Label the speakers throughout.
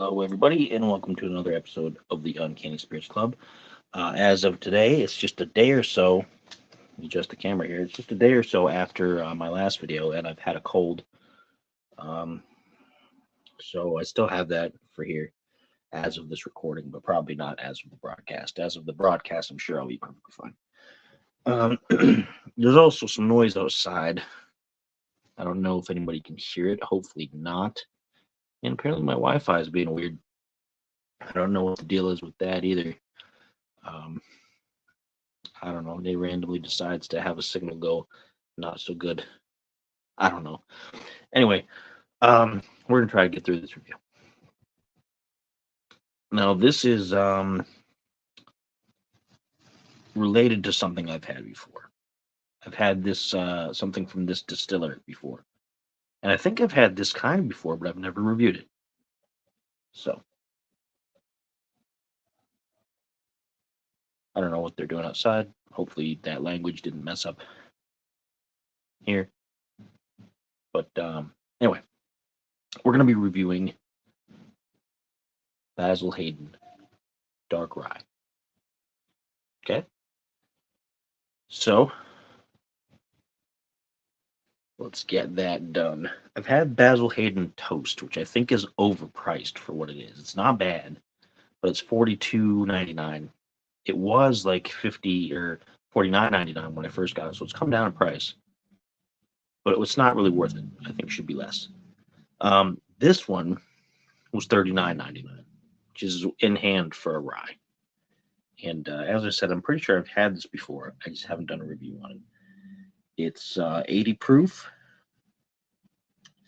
Speaker 1: Hello, everybody, and welcome to another episode of the Uncanny Spirits Club. As of today, it's just a day or so. Let me adjust the camera here. It's just a day or so after my last video, and I've had a cold. Um, so I still have that for here as of this recording, but probably not as of the broadcast. As of the broadcast, I'm sure I'll be perfectly fine. There's also some noise outside. I don't know if anybody can hear it. Hopefully not. And apparently my Wi-Fi is being weird. I don't know what the deal is with that either. Um, I don't know. They randomly decides to have a signal go not so good. I don't know. Anyway, we're gonna try to get through this review. Now this is related to something I've had before. I've had this something from this distiller before, and I think I've had this kind before, but I've never reviewed it. So I don't know what they're doing outside. Hopefully that language didn't mess up here. But anyway, we're going to be reviewing Basil Hayden Dark Rye. Okay? So let's get that done. I've had Basil Hayden Toast, which I think is overpriced for what it is. It's not bad, but it's $42.99. It was like $50 or $49.99 when I first got it, so it's come down in price. But it's not really worth it. I think it should be less. This one was $39.99, which is in hand for a rye. And as I said, I'm pretty sure I've had this before. I just haven't done a review on it. It's 80 proof.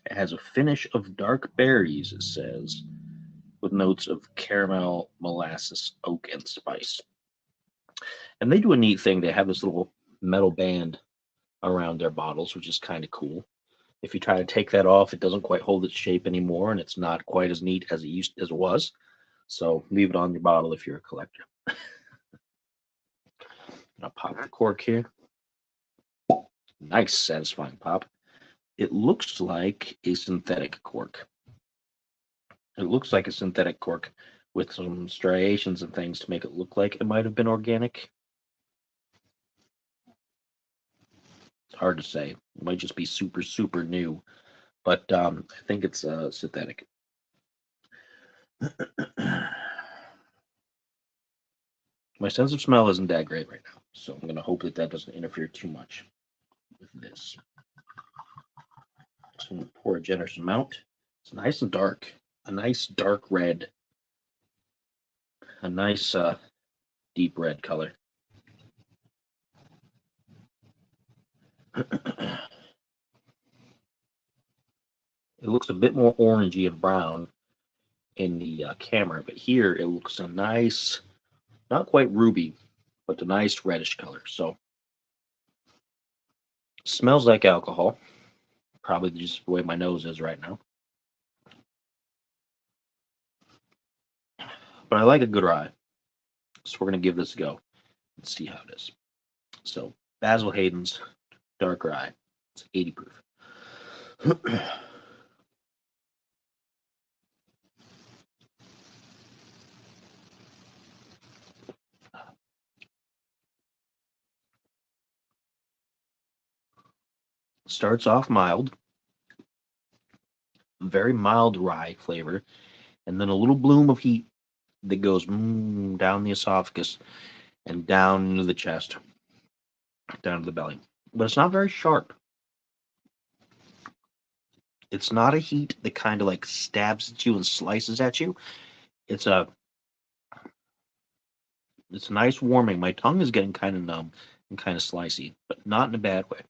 Speaker 1: It has a finish of dark berries, it says, with notes of caramel, molasses, oak, and spice. And they do a neat thing. They have this little metal band around their bottles, which is kind of cool. If you try to take that off, it doesn't quite hold its shape anymore, and it's not quite as neat as it was. So leave it on your bottle if you're a collector. I'll pop the cork here. Nice, satisfying pop. It looks like a synthetic cork. It looks like a synthetic cork with some striations and things to make it look like it might have been organic. It's hard to say. It might just be super, super new, but I think it's synthetic. My sense of smell isn't that great right now, so I'm going to hope that that doesn't interfere too much with this. So I'm going to pour a generous amount. It's nice and dark, a nice dark red, a nice deep red color. It looks a bit more orangey and brown in the camera, but here it looks a nice, not quite ruby, but a nice reddish color. So smells like alcohol. Probably just the way my nose is right now. But I like a good rye. So we're going to give this a go and see how it is. So Basil Hayden's Dark Rye. It's 80 proof. Starts off mild, very mild rye flavor, and then a little bloom of heat that goes down the esophagus and down into the chest, down to the belly. But it's not very sharp. It's not a heat that kind of like stabs at you and slices at you. It's nice warming. My tongue is getting kind of numb and kind of slicey, but not in a bad way.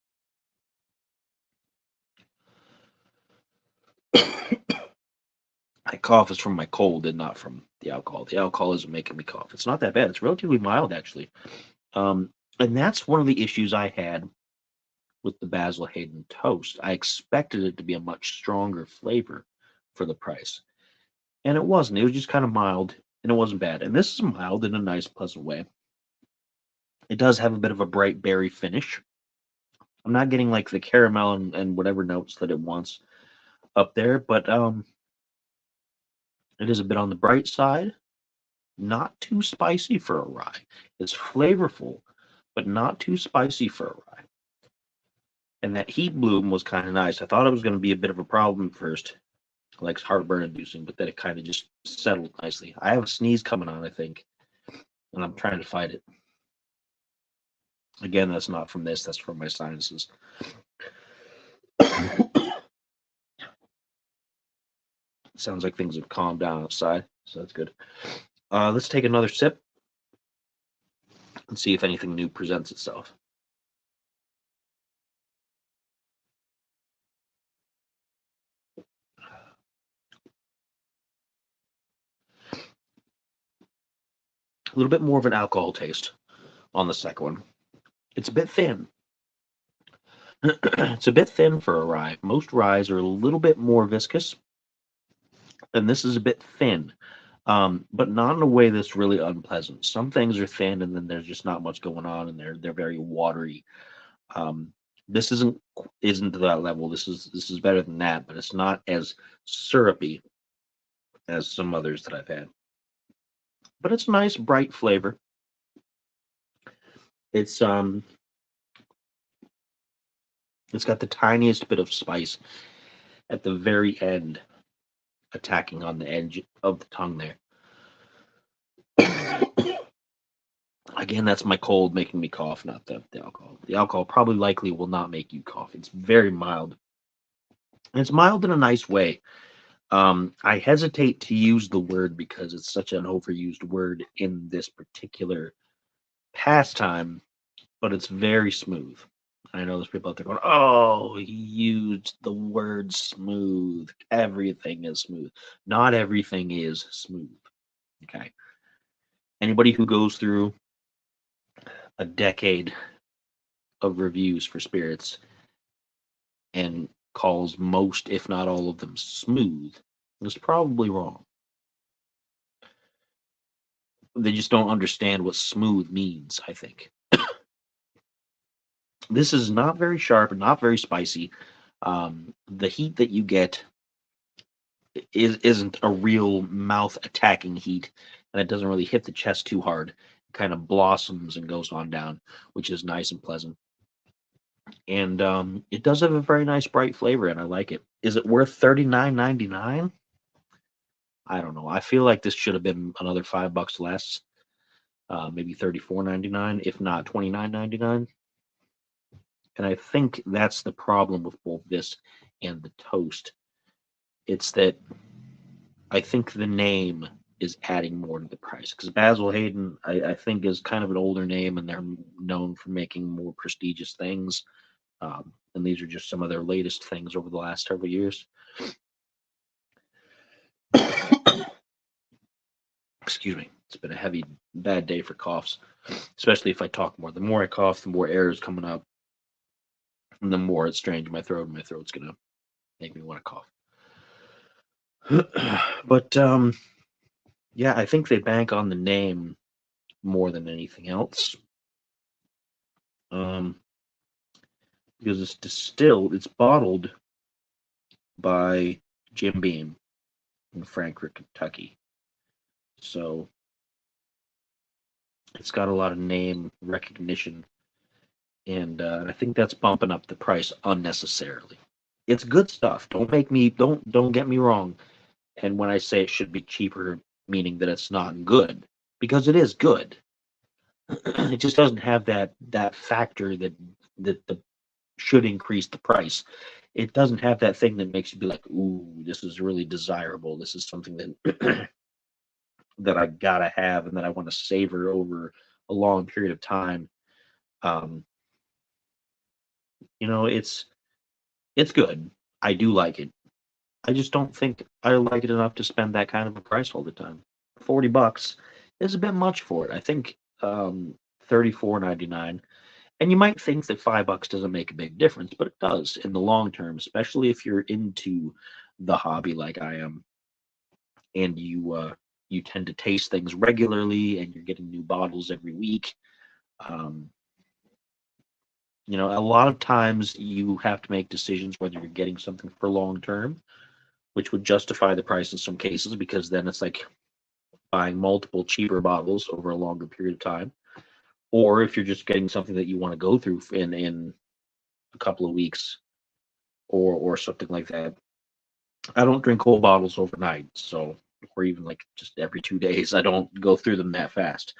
Speaker 1: My cough is from my cold and not from the alcohol. The alcohol isn't making me cough. It's not that bad. It's relatively mild, actually. And that's one of the issues I had with the Basil Hayden Toast. I expected it to be a much stronger flavor for the price. And it wasn't. It was just kind of mild, and it wasn't bad. And this is mild in a nice, pleasant way. It does have a bit of a bright berry finish. I'm not getting like the caramel and whatever notes that it wants up there, but It is a bit on the bright side, not too spicy for a rye. It's flavorful, but not too spicy for a rye. And that heat bloom was kind of nice. I thought it was going to be a bit of a problem at first, like heartburn inducing, but then it kind of just settled nicely. I have a sneeze coming on, I think, and I'm trying to fight it. Again, that's not from this, that's from my sinuses. Sounds like things have calmed down outside, so that's good. Let's take another sip and see if anything new presents itself. A little bit more of an alcohol taste on the second one. It's a bit thin. It's a bit thin for a rye. Most ryes are a little bit more viscous, and this is a bit thin, but not in a way that's really unpleasant. Some things are thin, and then there's just not much going on, and they're very watery. This isn't to that level. This is better than that, but it's not as syrupy as some others that I've had. But it's nice, bright flavor. It's got the tiniest bit of spice at the very end, attacking on the edge of the tongue there. Again, that's my cold making me cough, not the alcohol. The alcohol probably likely will not make you cough. It's very mild. And it's mild in a nice way. I hesitate to use the word because it's such an overused word in this particular pastime, but it's very smooth. I know there's people out there going, "Oh, he used the word smooth. Everything is smooth." Not everything is smooth. Okay. Anybody who goes through a decade of reviews for spirits and calls most, if not all of them, smooth is probably wrong. They just don't understand what smooth means, I think. This is not very sharp and not very spicy. The heat that you get isn't a real mouth attacking heat, and it doesn't really hit the chest too hard. It kind of blossoms and goes on down, which is nice and pleasant. And it does have a very nice bright flavor, and I like it. Is it worth $39.99? I don't know. I feel like this should have been another $5 less, maybe $34.99, if not $29.99. And I think that's the problem with both this and the toast. It's that I think the name is adding more to the price, because Basil Hayden, I think, is kind of an older name, and they're known for making more prestigious things. And these are just some of their latest things over the last several years. Excuse me. It's been a heavy, bad day for coughs, especially if I talk more. The more I cough, the more air is coming up, and the more it's straining my throat, and my throat's going to make me want to cough. But yeah, I think they bank on the name more than anything else. Because it's distilled, it's bottled by Jim Beam in Frankfort, Kentucky. So it's got a lot of name recognition, and I think that's bumping up the price unnecessarily. It's good stuff. Don't get me wrong. And when I say it should be cheaper, meaning that it's not good, because it is good. It just doesn't have that factor that the should increase the price. It doesn't have that thing that makes you be like, "Ooh, this is really desirable. This is something that that I gotta have and that I want to savor over a long period of time." Um, it's good. I do like it. I just don't think I like it enough to spend that kind of a price all the time. $40 is a bit much for it. I think 34.99. And you might think that $5 doesn't make a big difference, but it does in the long term, especially if you're into the hobby like I am, and you tend to taste things regularly, and you're getting new bottles every week. Um, a lot of times you have to make decisions whether you're getting something for long term which would justify the price in some cases because then it's like buying multiple cheaper bottles over a longer period of time. Or if you're just getting something that you want to go through in a couple of weeks or something like that. I don't drink whole bottles overnight, so or even like just every 2 days. I don't go through them that fast.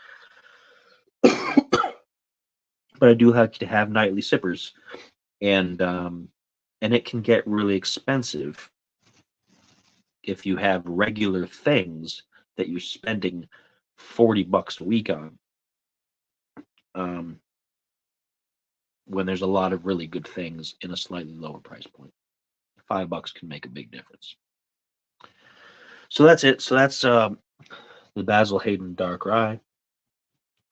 Speaker 1: But I do like to have nightly sippers, and it can get really expensive if you have regular things that you're spending $40 a week on. Um, when there's a lot of really good things in a slightly lower price point, $5 can make a big difference. So that's it. So that's the Basil Hayden Dark Rye.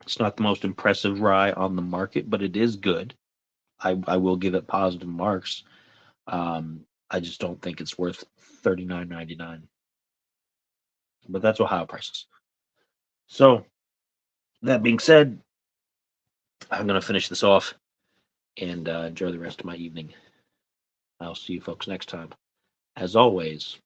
Speaker 1: It's not the most impressive rye on the market, but it is good. I will give it positive marks. I just don't think it's worth $39.99. But that's Ohio prices. So that being said, I'm gonna finish this off and enjoy the rest of my evening. I'll see you folks next time. As always,